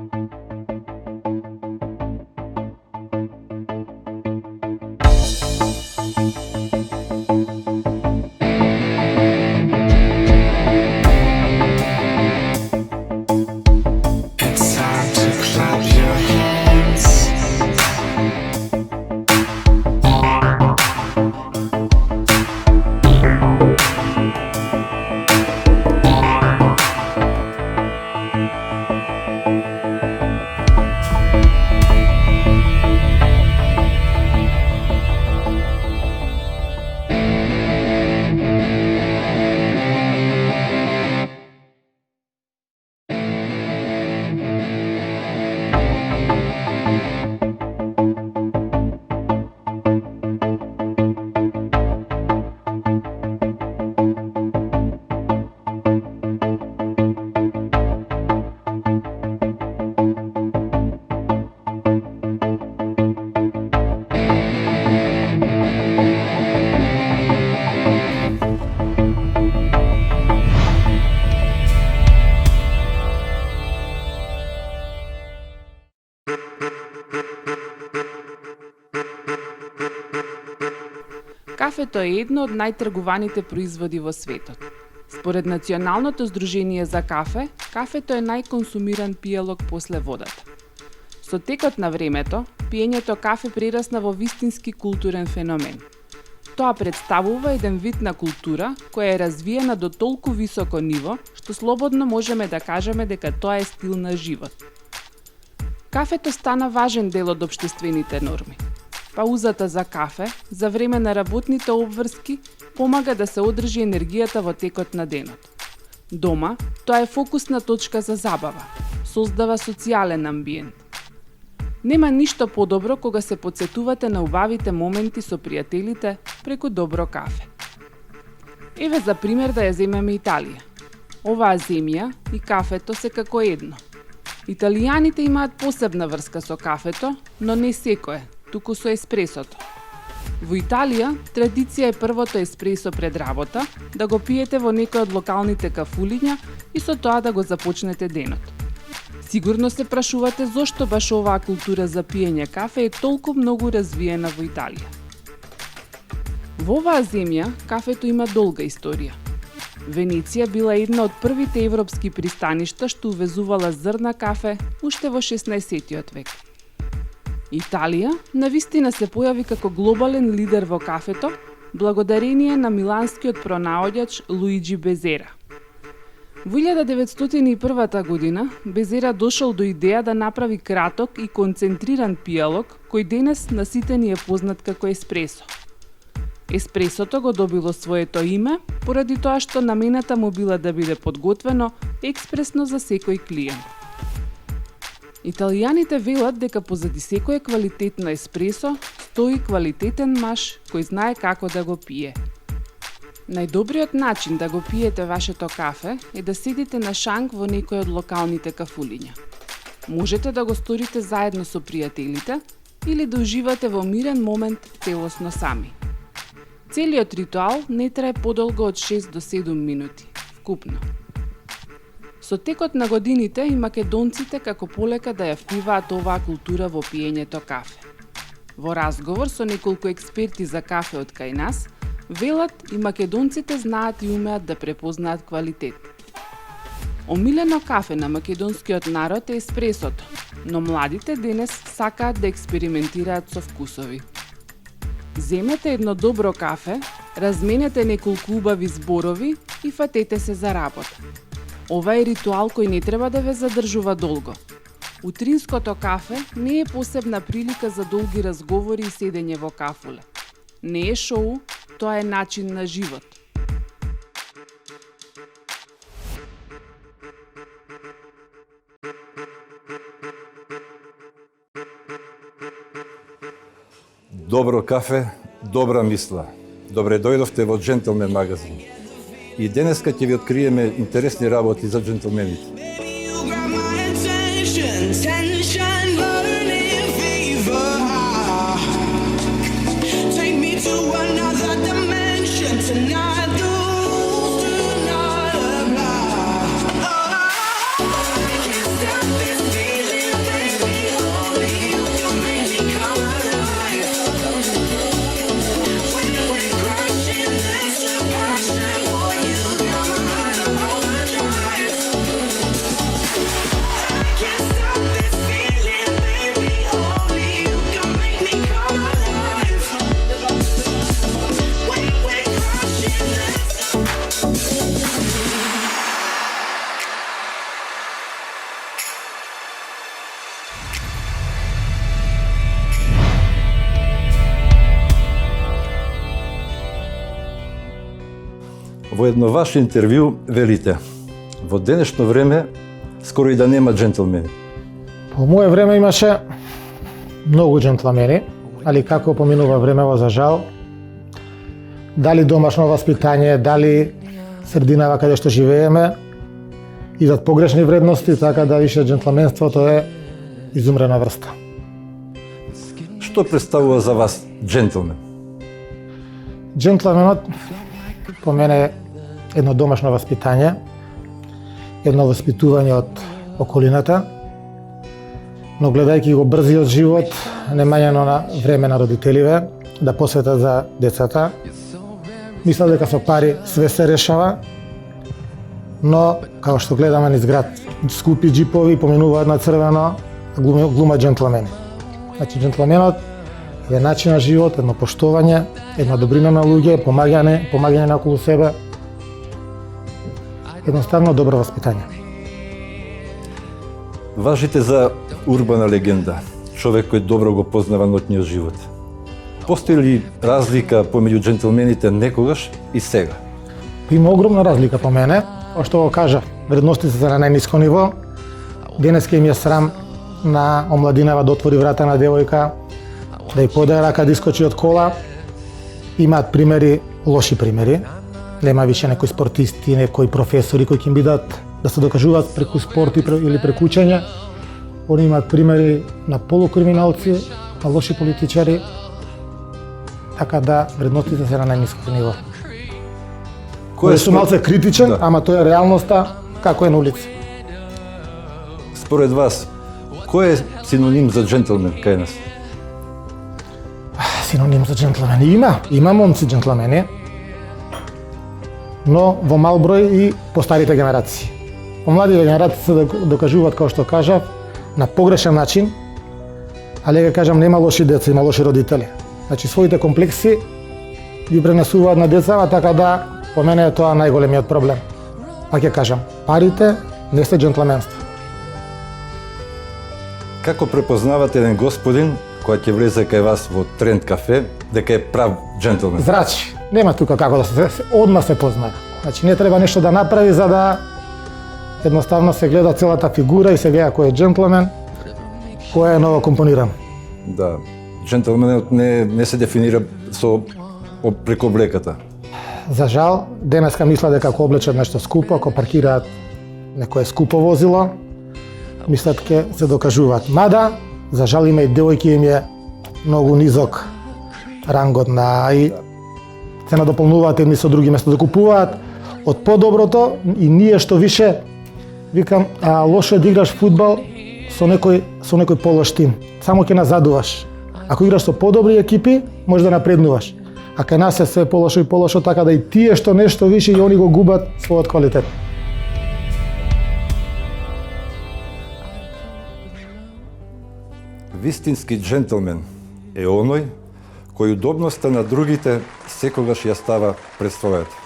It's time to clap your hands. Кафето е едно од најтргуваните производи во светот. Според Националното здружение за кафе, кафето е најконсумиран пијалок после водата. Со текот на времето, пиењето кафе прерасна во вистински културен феномен. Тоа представува еден вид на култура која е развиена до толку високо ниво, што слободно можеме да кажеме дека тоа е стил на живот. Кафето стана важен дел од општествените норми. Паузата за кафе, за време на работните обврски, помага да се одржи енергијата во текот на денот. Дома, тоа е фокусна точка за забава, создава социјален амбиент. Нема ништо подобро кога се потсетувате на убавите моменти со пријателите преку добро кафе. Еве за пример да ја земеме Италија. Оваа земја и кафето се како едно. Италијаните имаат посебна врска со кафето, но не секое, туку со еспресото. Во Италија, традиција е првото еспресо пред работа, да го пиете во некој од локалните кафулиња и со тоа да го започнете денот. Сигурно се прашувате зошто баш оваа култура за пиење кафе е толку многу развиена во Италија. Во оваа земја, кафето има долга историја. Венеција била една од првите европски пристаништа што увезувала зрна кафе уште во 16 век. Италија навистина се појави како глобален лидер во кафето, благодарение на миланскиот пронаоѓач Луиджи Безера. Во 1901 година Безера дошол до идеја да направи краток и концентриран пијалок кој денес на сите ни е познат како еспресо. Еспресото го добило своето име поради тоа што намената му била да биде подготвено експресно за секој клиент. Италијаните велат дека позади секое квалитетно еспресо стои квалитетен маж кој знае како да го пие. Најдобриот начин да го пиете вашето кафе е да седите на шанк во некој од локалните кафулиња. Можете да го сторите заедно со пријателите или да уживате во мирен момент целосно сами. Целиот ритуал не трае подолго од 6 до 7 минути, вкупно. Со текот на годините и македонците како полека да ја впиваат оваа култура во пиењето кафе. Во разговор со неколку експерти за кафе од кај нас, велат и македонците знаат и умеат да препознаат квалитет. Омилено кафе на македонскиот народ е еспресото, но младите денес сакаат да експериментираат со вкусови. Земете едно добро кафе, разменете неколку убави зборови и фатете се за работа. Ова е ритуал кој не треба да ве задржува долго. Утринското кафе не е посебна прилика за долги разговори и седење во кафуле. Не е шоу, тоа е начин на живот. Добро кафе, добра мисла. Добре дојдовте во Джентлмен магазин. И денеска ќе ви откриеме интересни работи за джентлмените. This feeling Во едно ваше интервју велите: во денешно време скоро и да нема джентлмени. По мое време имаше многу джентлмени, али како поминува времево за жал, дали домашно васпитање, дали срединава каде што живееме, идат погрешни вредности, така да више джентлменството е изумрена врста. Што представува за вас джентлмен? Джентлменот по мене е едно домашно васпитање, едно воспитување од околината, но гледајќи го брзиот живот, немањено на време на родителиве да посветат за децата, мисля дека со пари све се решава, но како што гледаме низ град, скупи джипови поминуваат на црвено, глума джентлмени. Значи джентлменот е начин на живот, едно поштовање, една добрина на луѓе, помагање на околу себе, едноставно добро васпитање. Важите за урбана легенда, човек кој добро го познава ноќниот живот. Постои ли разлика помеѓу джентлмените некогаш и сега? Има огромна разлика по мене, како што го кажа, вредностите се на најниско ниво. Денеска им е срам на омладинава да отвори врата на девојка, да ја подаде рака да искочи од кола. Имаат примери, лоши примери. Нема више некои спортисти, некои професори кои ќе им бидат да се докажуваат преку спорт или преку учење. Они имаат примери на полукриминалци, на лоши политичари, така да вредностите се на најниско ниво. Кој сум малце критичен, Да. ама тоа е реалноста како е на улица. Според вас, кој е синоним за джентлмен кај нас? Синоним за джентлмени има момци джентлмени, но во мал број и по старите генерации. Помладите генерации се докажуваат, како што кажав, на погрешен начин, али ќе кажам, нема лоши деца, има лоши родители. Значи своите комплекси ги пренесуваат на децава, така да по мене е тоа најголемиот проблем. Па ќе кажам, парите не се джентлменство. Како препознавате еден господин кој ќе влезе кај вас во Тренд кафе, дека е прав джентлмен? Зрачи, нема тука како да се одма се познава. Значи не треба нешто да направи за да едноставно се гледа целата фигура и се гледа кој е джентлмен, кој е ново компониран. Да, джентлменот не се дефинира преку облеката. За жал, денеска мисла дека ако облечат нешто скупо, ако паркираат некое скупо возило, мислат ке се докажуваат. Мада, за жал има и девојки им е многу низок рангот на и се надополнуваат едни со други место да купуваат од подоброто и ние што више викам, лошо е да играш фудбал со некој полош тим. Само ќе назадуваш. Ако играш со подобри екипи, може да напреднуваш. А кај нас е се полошо и полошо, така да и тие што нешто више и они го губат својот квалитет. Вистински джентлмен е оној кој удобноста на другите секогаш ја става пред својата.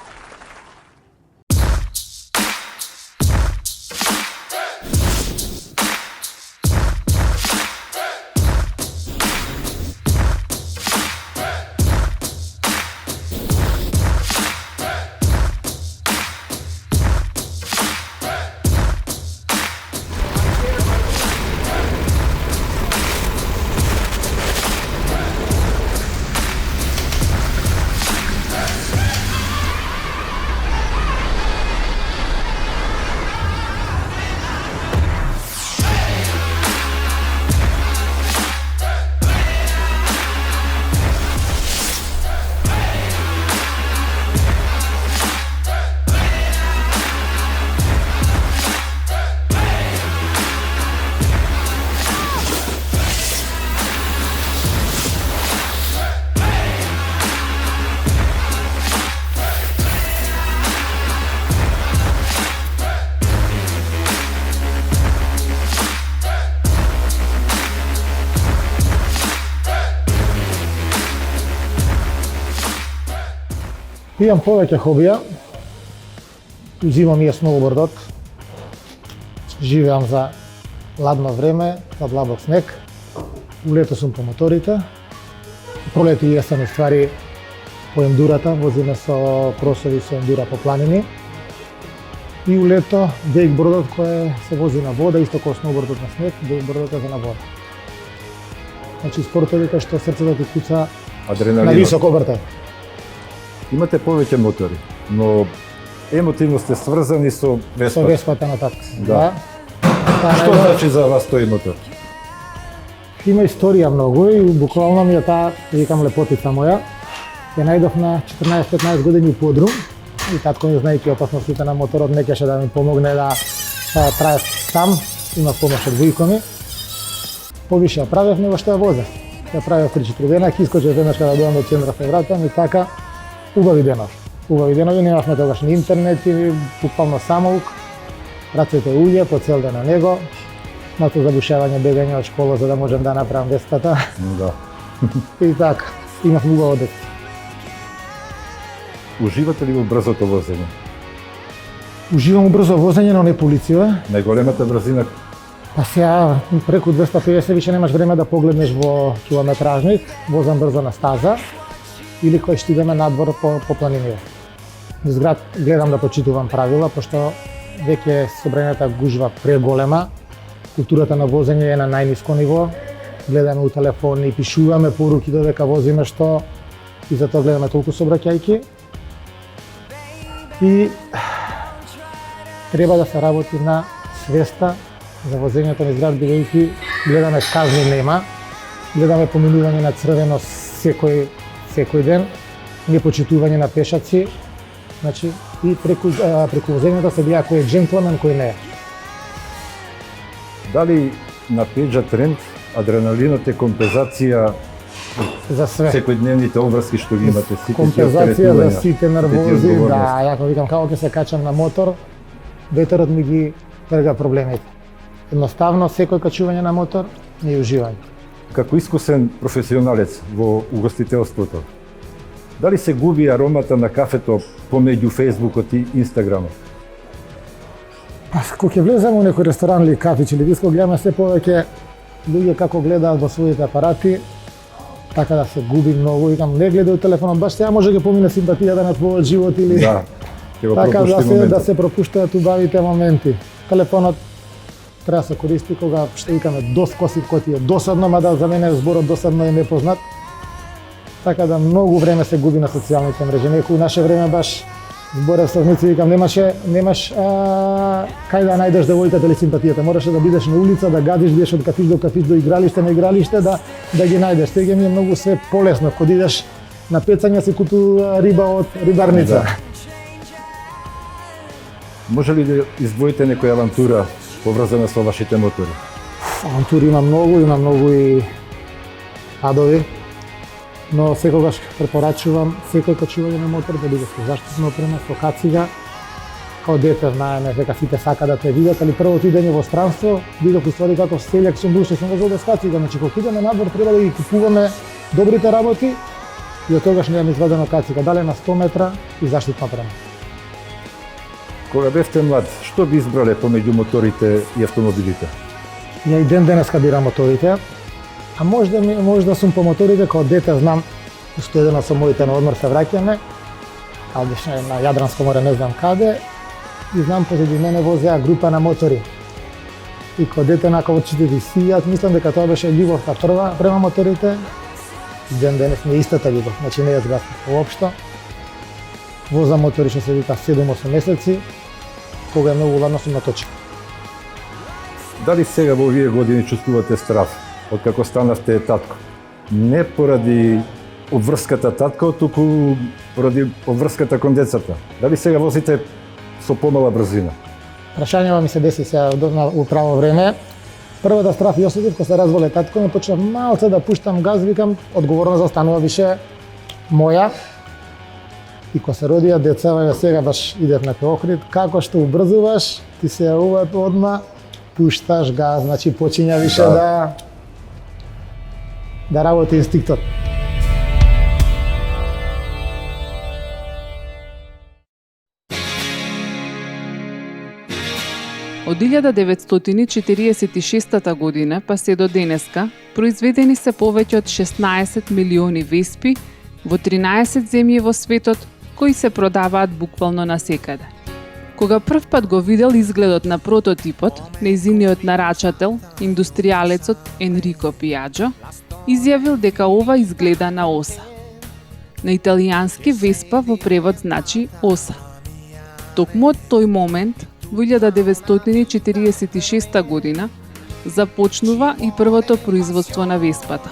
Имам повеќе хобија. Зимом ми е сноубордот. Живеам за ладно време, за длабок снег. У лето сум по моторите. Пролет и јесен, уствари, по ендурата, возиме со кросови со ендура по планини. И у лето вейкбордот кој се вози на вода, исто како сноубордот на снег, вейкбордот е за на вода. Значи спортови кои што срцето ти куца на Адреналинот. висок обртај. Имате повеќе мотори, но емотивно сте сврзани со Со Веспа. Веспата на така. Да. Што значи за вас тој мотор? Има историја многу и буквално ми е таа, викам, лепотица моја. Ја најдов на 14-15 години у подрум и татко ми, знаејќи опасностите на моторот, не кеше да ми помогне да траев сам, има помош од војко ми. Повише ја правев него што ја возев. Ја правев 3-4 дена, ќе искочев веднаш кога дојдам до центарот се вратам и така убави денови. Убави денови, немавме тогаш ни интернет и буквално самоук. Рацете уѓе по цел ден на него. Малку забушевање, бегање од школа за да можем да направам Веспата. Да. И така, имав убаво дете. Уживате ли во брзото возење? Уживам у брзо возење, но не полиција. Најголемата брзина Па сега преку 250 више немаш време да погледнеш во километражник, возам брзо на стаза или кој што идеме надвор по планините. Низ град гледам да почитувам правила, пошто веќе собрањата гужва преголема, културата на возење е на најниско ниво, гледаме у телефони, пишуваме поруки додека возиме што и затоа гледаме толку собраќајки. И треба да се работи на свеста за возењето низ град, бидејќи гледаме казни нема, гледаме поминување на црвено секој ден, непочитување на пешаци, значи и преку возењето се гледа кој е джентлмен, кој не е. дали на пеџа тренд адреналинот е компензација За све. секојдневните обврски што ги имате, сите тие Компензација за оптеретувања, сите нервози, одговорности. да, ја викам како ќе се качам на мотор, ветерот ми ги трга проблемите. Едноставно секој качување на мотор е уживање. Како искусен професионалец во угостителството, дали се губи аромата на кафето помеѓу Фејсбукот и Инстаграмот? Кога ќе влеземе во некој ресторан или кафич или диско, гледаме се повеќе луѓе како гледаат во своите апарати, така да се губи многу, викам, не гледај телефонот, баш сега може да помине симпатијата на твојот живот или Да, ќе го така пропушти да моментот. се пропуштаат убавите моменти. Телефонот треба да се користи кога, што викаме, доскоси, кој ти е досадно, мада за мене зборот досадно е непознат. Така да многу време се губи на социјалните мрежи. Некој наше време баш зборев со вници, викам, немаш кај да најдеш девојката или симпатијата. Мораше да бидеш на улица, да гадиш, бидеш од кафич до кафич, до игралиште на игралиште, да ги најдеш. Сега ми е многу све полесно. Кога идеш на пецање си купи риба од рибарница. Да. Може ли да издвоите некоја авантура поврзана со вашите мотори? Авантури има многу и адови, но секогаш препорачувам секој качување на мотор да биде со заштитна опрема, со кацига. Као дете знаеме дека сите сака да те видат, али првото идење во странство, видов уствари како селјак сум бил што сум возел без кацига, значи кога идеме надвор треба да ги купуваме добрите работи и од тогаш немам извадено кацига, дале на 100 метра и заштитна опрема. Кога бевте млад, што би избрале помеѓу моторите и автомобилите? Ја и ден денеска бирам моторите, а може да сум по моторите, као дете знам, што едено со моите на одмор се враќаме, а одеше на Јадранско море, не знам каде, и знам позади мене возеа група на мотори. И као дете нака очите ти сијат, мислам дека тоа беше љубовта прва према моторите, и ден денес ми е истата љубов, значи не ја згасна воопшто. Возам мотори што се вика 7-8 месеци, кога е многу ладно сум на точка. Дали сега во овие години чувствувате страв од како станавте татко? Не поради обврската татко, туку поради обврската кон децата. Дали сега возите со помала брзина? Прашањето ми се деси сега у право време. Првата страв ја осетив кога се разволе татко, ми почнав малце да пуштам газ, викам, одговорност застанува више моја. И кога се родија деца, сега баш идев на Охрид, како што убрзуваш, ти се јавуваат одма, пушташ газ, значи почиња више да работи инстинктот. Од 1946 година па се до денеска, произведени се повеќе од 16 милиони Веспи во 13 земји во светот, кои се продаваат буквално насекаде. Кога прв пат го видел изгледот на прототипот, нејзиниот нарачател, индустријалецот Енрико Пијаджо, изјавил дека ова изгледа на оса. На италијански Веспа во превод значи оса. Токму од тој момент, во 1946 година, започнува и првото производство на Веспата.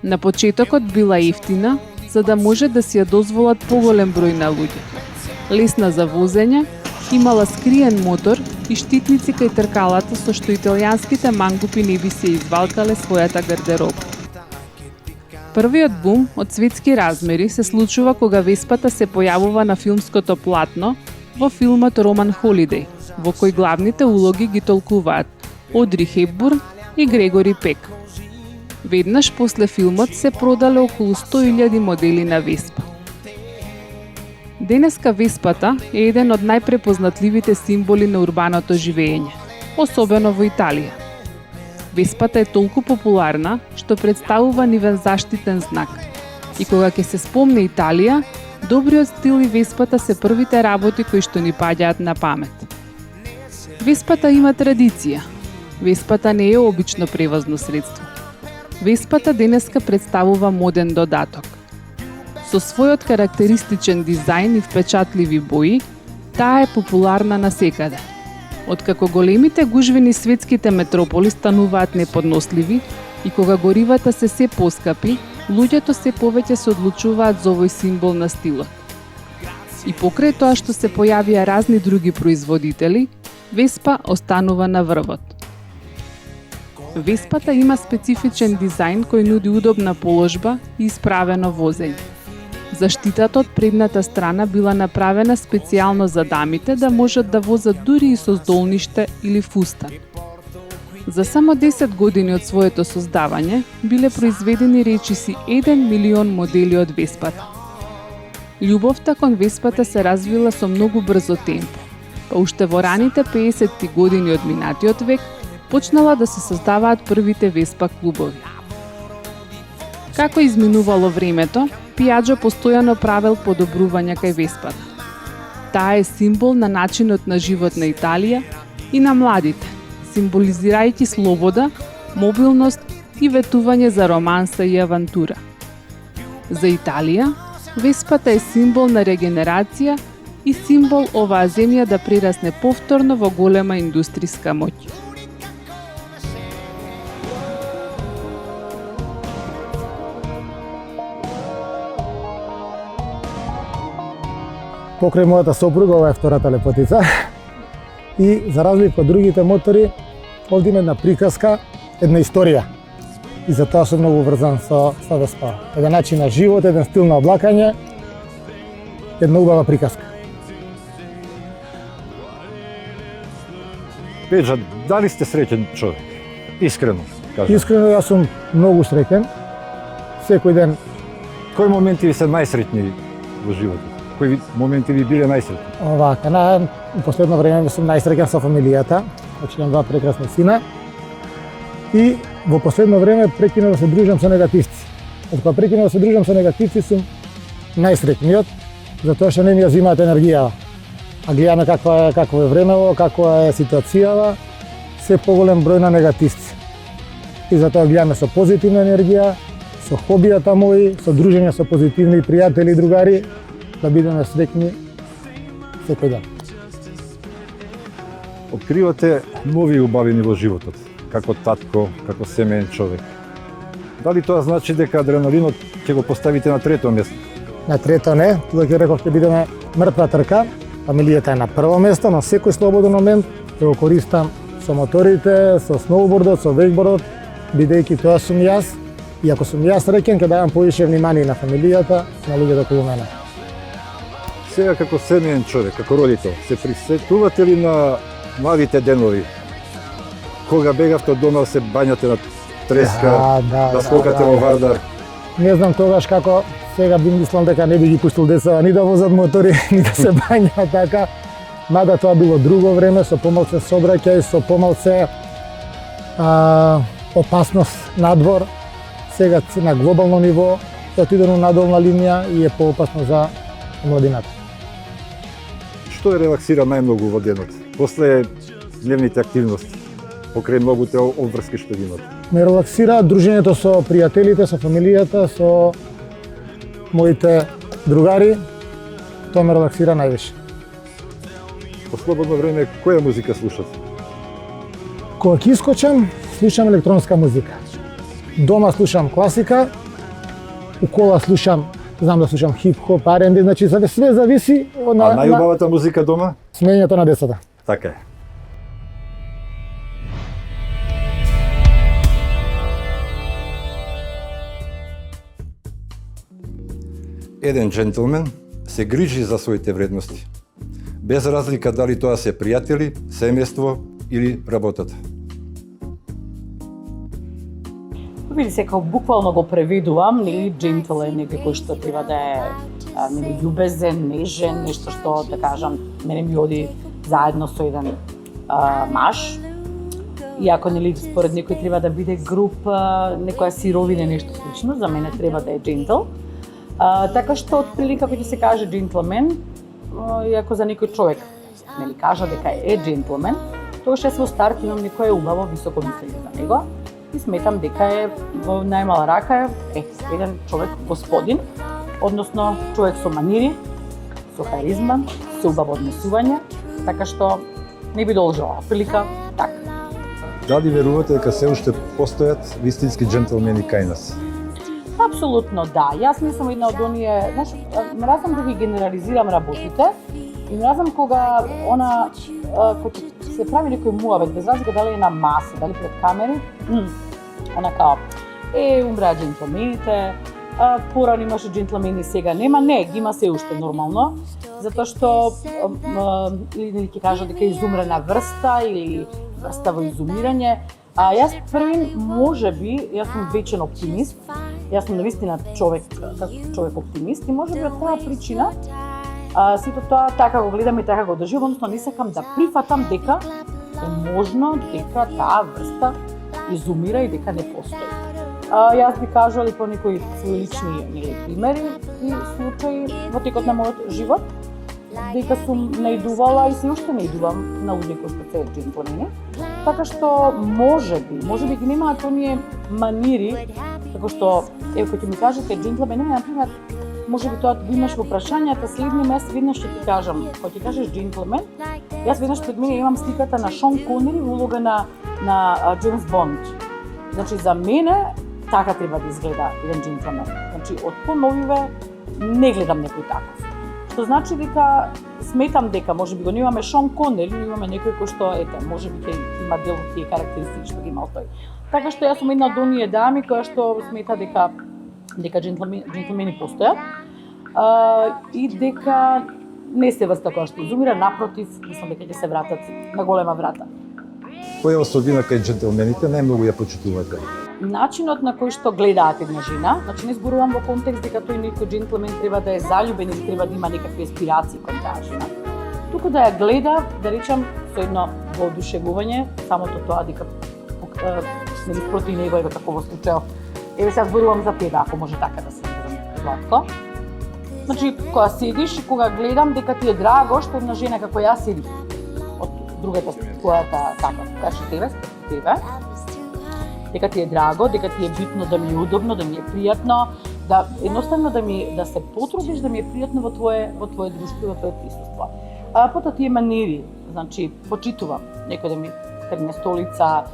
На почетокот била ефтина, за да може да си ја дозволат поголем број на луѓе. Лесна за возење, имала скриен мотор и штитници кај тркалата со што италијанските мангупи не би се извалкале својата гардероба. Првиот бум од светски размери се случува кога Веспата се појавува на филмското платно во филмот Роман Холидеј, во кој главните улоги ги толкуваат Одри Хепбурн и Грегори Пек. Веднаш после филмот се продале околу 100.000 модели на Веспа. Денеска Веспата е еден од најпрепознатливите символи на урбаното живење, особено во Италија. Веспата е толку популарна што представува нивен заштитен знак. И кога ќе се спомне Италија, добриот стил и Веспата се првите работи кои што ни паѓаат на памет. Веспата има традиција. Веспата не е обично превозно средство. Веспата денеска представува моден додаток. Со својот карактеристичен дизајн и впечатливи бои, таа е популарна насекаде. Откако големите гужвени светските метрополи стануваат неподносливи и кога горивата се поскапи, луѓето се повеќе се одлучуваат за овој символ на стилот. И покрај тоа што се појавија разни други производители, Веспа останува на врвот. Веспата има специфичен дизајн кој нуди удобна положба и исправено возење. Заштитата од предната страна била направена специјално за дамите да можат да возат дури и со здолниште или фустан. За само 10 години од своето создавање биле произведени речиси 1 милион модели од Веспата. Љубовта кон Веспата се развила со многу брзо темпо, па уште во раните 50 години од минатиот век почнала да се создаваат првите Веспа клубови. Како изминувало времето, Пијаджо постојано правел подобрувања кај Веспата. Таа е символ на начинот на живот на Италија и на младите, символизирајќи слобода, мобилност и ветување за романса и авантура. За Италија, Веспата е символ на регенерација и символ оваа земја да прерасне повторно во голема индустријска моќ. Покрај мојата сопруга, ова е втората лепотица. И за разлика од другите мотори, овде има една приказка, една историја. И затоа сум многу врзан со Веспа. Еден начин на живот, еден стил на облакање, една убава приказка. Педжа, дали сте среќен човек? Искрено, кажам. Искрено, јас сум многу среќен. Секој ден. Кои моменти ви се најсреќни во животот? Кои моменти ви биле најсреќни? Овака, на последно време сум најсреќен со фамилијата. Значи имам 2 прекрасни сина. И во последно време прекинав да се дружам со негативци. Откога прекинав да се дружам со негативци сум најсреќниот, затоа што не ми ја земаат енергијава. А гледаме какво е времево, каква е ситуацијава, се поголем број на негативци. И затоа гледаме со позитивна енергија, со хобијата мои, со дружење со позитивни пријатели и другари, да бидеме среќни секој ден. Откривате нови убавини во животот, како татко, како семеен човек. Дали тоа значи дека адреналинот ќе го поставите на трето место? На трето не, тоа ќе реков ќе бидеме мртва трка. Фамилијата е на прво место, но секој слободен момент ќе го користам со моторите, со сноубордот, со вејкбордот, бидејќи тоа сум јас. И ако сум јас среќен, ќе давам повише внимание на фамилијата, на луѓето околу мене. Сега како семеен човек, како родител, се присетувате ли на младите денови? Кога бегавте од дома, се бањате на треска, да скокате во Вардар? Не знам тогаш како, сега би мислам дека не би ги пуштил децата ни да возат мотори, ни да се бањаат така. Мада тоа било друго време, со помалце сообраќај, со помалце опасност надвор. сега на глобално ниво е отидено надолна линија и е поопасно за младината. Што е релаксира најмногу во денот? После дневните активности, покрај многуте обврски што ги имате. Ме релаксира дружењето со пријателите, со фамилијата, со моите другари. Тоа ме релаксира највише. По слободно време, која музика слушате? Кога ќе искочам, слушам електронска музика. Дома слушам класика, у кола слушам, знам да слушам хип-хоп, R&B, значи све зависи А најубавата музика дома? смењето на децата. Така е. Еден джентлмен се грижи за своите вредности, без разлика дали тоа се пријатели, семејство или работата. Види се, како буквално го преведувам, нели джентл е некој кој што треба да е нели љубезен, нежен, нешто што да кажам, мене ми оди заедно со еден маж. Иако нели според некој треба да биде груп, некоја сировина, нешто слично, за мене треба да е джентл. Така што отприлика кога ќе се каже джентлмен, иако за некој човек нели кажа дека е джентлмен, тогаш јас во старт имам некое убаво високо мислење за него и сметам дека е во најмала рака еден човек господин, односно човек со манири, со харизма, со убаво однесување, така што не би должела прилика така. Дали верувате дека се уште постојат вистински джентлмени кај нас? Апсолутно да. Јас не сум една од оние, знаеш, мразам да ги генерализирам работите и мразам кога кога се прави некој муавет, без разлика дали е на маса, дали пред камери, она као, умреа джентлмените, порано имаше джентлмени, сега нема. Не, ги има се уште нормално, затоа што или ќе кажа дека е изумрена врста или врста во изумирање. Јас први, можеби, јас сум вечен оптимист, јас сум навистина човек оптимист и можеби од таа причина сето тоа така го гледам и така го држам, односно не сакам да прифатам дека е можно дека таа врста изумира и дека не постои. Јас би кажала и по некои своји лични примери и случаи во текот на мојот живот, дека сум наидувала и се уште наидувам на луѓе кои што се джентлмени. Така што можеби ги немаат оние манири, како што кога ми кажете джентлмени, например, можеби тоа го имаш во прашањата, следни месец веднаш ќе ти кажам, кога ти кажеш джентлмен, јас веднаш пред мене имам сликата на Шон Конери во улога на Джеймс Бонд. Значи за мене така треба да изгледа еден джентлмен. Значи од поновиве не гледам некој таков. Што значи дека сметам дека можеби го немаме Шон Конери, имаме некој кој што можеби ќе има дел од тие карактеристики што ги имал тој. Така што јас сум една од оние дами која што смета дека джентлмени постојат и дека не се врста која што изумира, напротив, мислам дека ќе се вратат на голема врата. Која особина кај джентлмените најмногу ја почитувате? Начинот на кој што гледаат една жена, значи не зборувам во контекст дека тој некој джентлмен треба да е заљубен или треба да има некакви аспирации кон таа жена. Туку да ја гледа, да речам, со едно воодушевување, самото тоа дека нели проти него е како во случајот. Еве сега зборувам за тебе, ако може така да се изразам гладко. Значи, кога седиш и кога гледам дека ти е драго што една жена како јас седи од другата којата така, каже тебе, дека ти е драго, дека ти е битно, да ми е удобно, да ми е пријатно, да едноставно да се потрудиш да ми е пријатно во твое друштво, во твое присуство. Потоа тие манири, значи почитувам некој да ми тргне столица,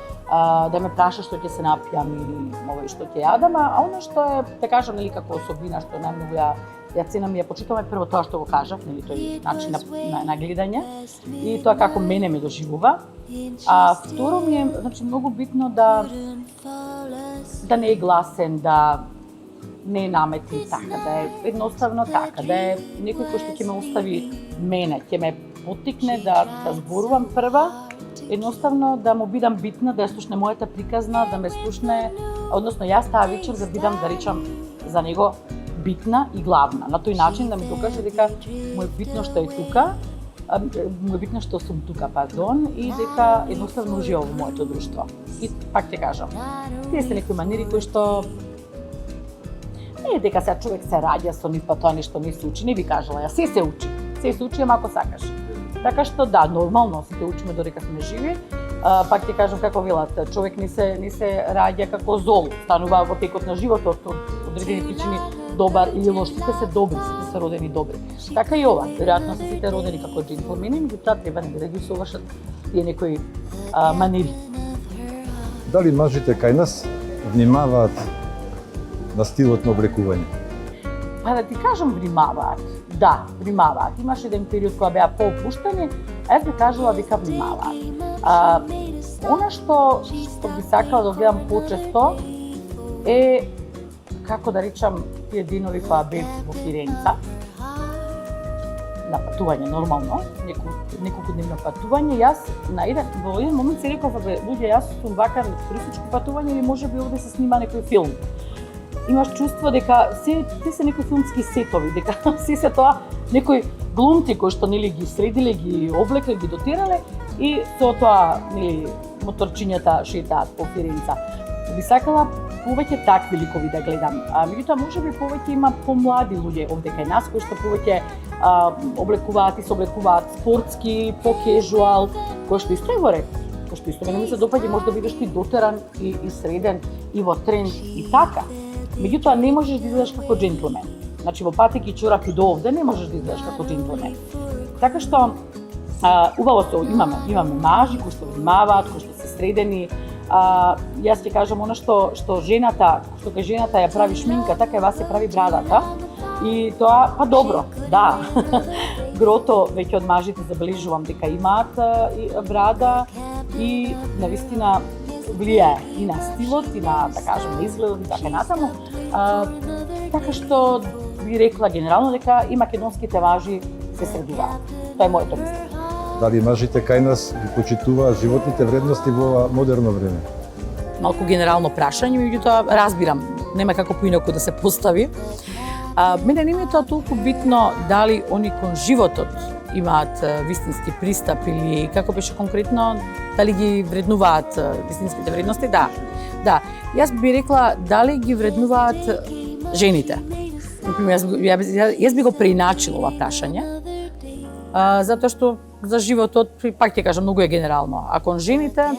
да ме праша што ќе се напијам или што ќе јадам, а оно што е, да кажам, нели како особина што најмногу ја ценам и ја почитувам е прво тоа што го кажав, нели тој начин на гледање и тоа како мене ме доживува. А второ ми е, значи, многу битно да не е гласен, да не е наметен, така, да е едноставно така, да е некој кој што ќе ме остави мене, ќе ме поттикне да зборувам прва, едноставно да му бидам битна, да ја слушне мојата приказна, да ме слушне, односно јас таа вечер да бидам, да речам, за него битна и главна. На тој начин да ми докаже дека му е битно што е тука, му е битно што сум тука, и дека едноставно ужива во моето друштво. И пак ќе кажам, тие се некои манири кои што Не е дека сега човек се раѓа со нив, па тоа нешто не се учи, не би кажала ја, се учи. Се учи, ама ако сакаш. Така што да, нормално сите учиме додека сме живи. Пак ти кажам како велат, човек не се раѓа како зол, станува во текот на животот од одредени причини добар или лош, сите се добри, сите се родени добри. Така и ова, веројатно се сите родени како джентлмени, меѓутоа треба да ги совршат тие некои манери. Дали мажите кај нас внимаваат на стилот на облекување? Па да ти кажам, внимаваат. Да, внимаваат. Имаше еден период кога беа поопуштени, јас би кажала дека внимаваат. Она што би сакала да гледам почесто е, како да речам, тие денови кога бев во Фиренца, на патување нормално, неколку дневно патување, јас во еден момент се реков, луѓе, јас сум вака туристичко патување или можеби овде се снима некој филм. Имаш чувство дека те се некои филмски сетови, дека се тоа некои глумци кои што нели ги средиле, ги облекле, ги дотерале и со тоа нели моторчињата шетаат по Фиренца. Би сакала повеќе такви ликови да гледам. Меѓутоа можеби повеќе има помлади луѓе овде кај нас кои што повеќе облекуваат и се облекуваат спортски, по-кежуал, кој што исто е во ред. Кој што исто мене ми се допаѓа, може да бидеш ти дотеран и среден и во тренд и така. Меѓутоа не можеш да изгледаш како джентлмен. Значи во патеки и чорапи до овде не можеш да изгледаш како джентлмен. Така што убаво се имаме мажи кои што внимаваат, кои што се средени. Јас ќе кажам она што жената ја прави шминка, така и вас се прави брадата. И тоа, па добро, да. Грото веќе од мажите забележувам дека имаат брада и навистина влијае и на стилот, и на, да кажем, на изгледот и така натаму. Така што би рекла генерално дека и македонските мажи се средуваат. Тоа е моето мислење. Дали мажите кај нас ги почитуваат животните вредности во ова модерно време? Малку генерално прашање, меѓутоа разбирам, нема како поинаку да се постави. Мене не ми е тоа толку битно дали они кон животот имаат вистински пристап или како беше конкретно, дали ги вреднуваат вистинските вредности, да. Да, јас би рекла дали ги вреднуваат жените. Јас би го преиначила ова прашање, затоа што за животот, пак ќе кажам, многу е генерално. А кон жените,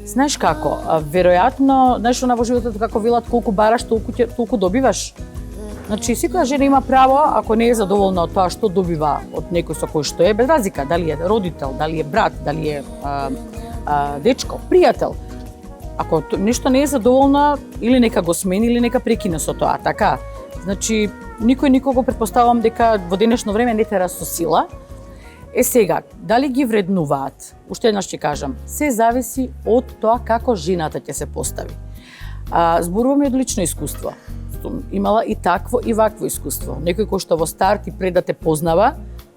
знаеш како, веројатно, знаеш она во животот како велат колку бараш, толку добиваш. Значи, секоја жена има право, ако не е задоволна од тоа што добива од некој со кој што е, без разлика, дали е родител, дали е брат, дали е дечко, пријател. Ако нешто не е задоволна, или нека го смени, или нека прекине со тоа, така. Значи, никој никого предпоставам дека во денешно време не тера со сила. Сега, дали ги вреднуваат? Уште еднаш ќе кажам, се зависи од тоа како жената ќе се постави. Зборуваме од лично искуство. Имала и такво и вакво искуство. Некој кој што во старт и пред да те познава,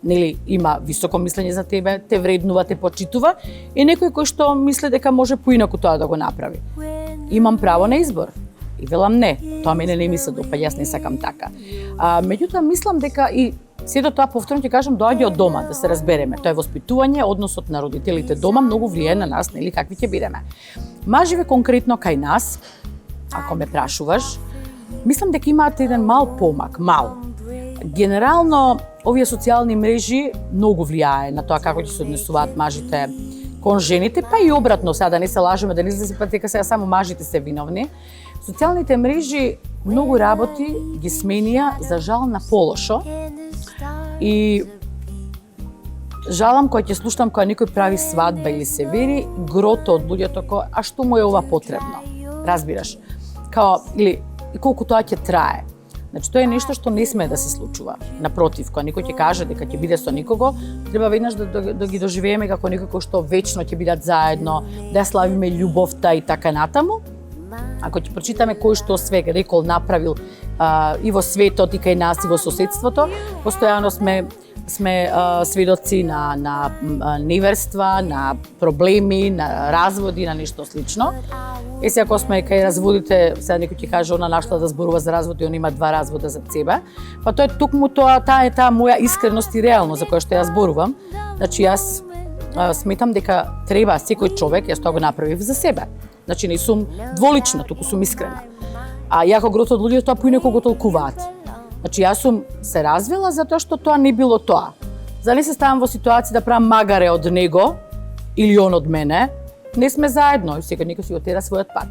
нели има високо мислење за тебе, те вреднува, те почитува, и некој кој што мисли дека може поинаку тоа да го направи. Имам право на избор. И велам не, тоа мене не ми се допаѓа, јас не сакам така. Меѓутоа мислам дека и сето тоа повторно ќе кажам доаѓа од дома, да се разбереме. Тоа е воспитување, односот на родителите дома многу влијае на нас, нели какви ќе бидеме. Маживе конкретно кај нас, ако ме прашуваш, мислам дека имаат еден мал помак, мал. Генерално, овие социјални мрежи многу влијае на тоа како ќе се однесуваат мажите кон жените, па и обратно, сега да не се лажеме, да не се па дека сега само мажите се виновни. Социјалните мрежи многу работи ги сменија, за жал, на полошо. И жалам кога ќе слушам кога некој прави свадба или се вери, грото од луѓето кој, а што му е ова потребно? Разбираш? Као, или колку тоа ќе трае. Значи, тоа е нешто што не сме да се случува. Напротив, кога некој ќе каже дека ќе биде со никого, треба веднаш да ги доживееме како некој кој што вечно ќе бидат заедно, да ја славиме љубовта и така натаму. Ако ќе прочитаме кој што све рекол, направил и во светот, и кај нас, и во соседството, постојано сме сведоци на неверства, на проблеми, на разводи, на нешто слично. Сега ако сме кај разводите, сега некој ќе каже она нашла да зборува за развод и он има 2 развода за себе, па тоа е токму таа моја искреност и реално за која што ја зборувам. Значи јас сметам дека треба секој човек, јас тоа го направив за себе. Значи не сум дволична, туку сум искрена. А јако грото од луѓето тоа поинаку го толкуваат. Значи јас сум се развела затоа што тоа не било тоа. За не се ставам во ситуација да правам магаре од него или он од мене. Не сме заедно и секој некој си го тера својот пат.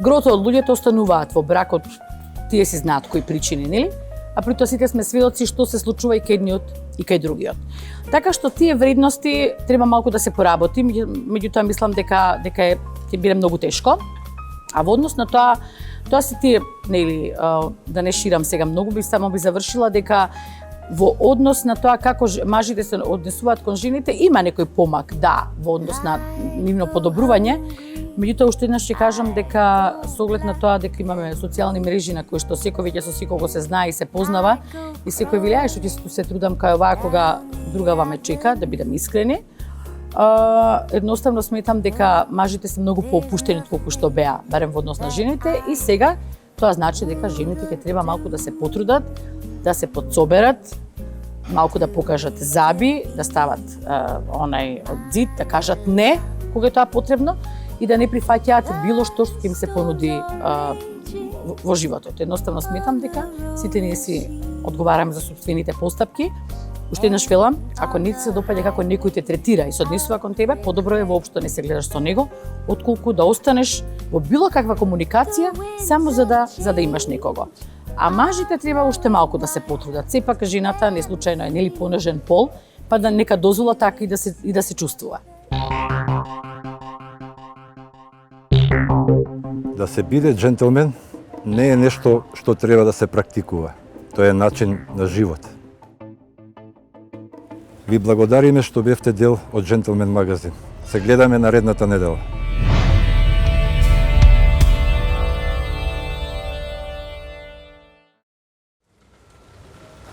Грото од луѓето остануваат во бракот, тие си знаат кои причини, нели? А при тоа сите сме сведоци што се случува и кај едниот и кај другиот. Така што тие вредности треба малку да се поработи, меѓутоа мислам дека ќе биде многу тешко. А во однос на тоа се тие, нели, да не ширам сега многу, само би завршила дека во однос на тоа како мажите се однесуваат кон жените, има некој помак, да, во однос на нивно подобрување. Меѓутоа, уште еднаш ќе кажам дека со оглед на тоа дека имаме социјални мрежи на кои што секој веќе со секого се знае и се познава и секој вели што ќе се трудам кај оваа кога другава ме чека, да бидам искрени. Едноставно сметам дека мажите се многу поопуштени отколку што беа, барем во однос на жените, и сега тоа значи дека жените ќе треба малку да се потрудат, да се подсоберат, малку да покажат заби, да стават онај од зид, да кажат не кога е тоа потребно и да не прифаќаат било што ќе им се понуди во животот. Едноставно сметам дека сите ние си одговараме за сопствените постапки. Уште еднаш велам, ако не ти се допаѓа како некој те третира и се однесува кон тебе, подобро е воопшто не се гледаш со него, отколку да останеш во било каква комуникација само за да имаш некого. А мажите треба уште малку да се потрудат. Сепак жената не случајно е нели понежен пол, па да нека дозвола така и да се чувствува. Да се биде джентлмен не е нешто што треба да се практикува. Тоа е начин на живот. Ви благодариме што бевте дел од Джентлмен магазин. Се гледаме наредната недела.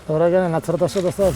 Добре, Гене, нацрташе да се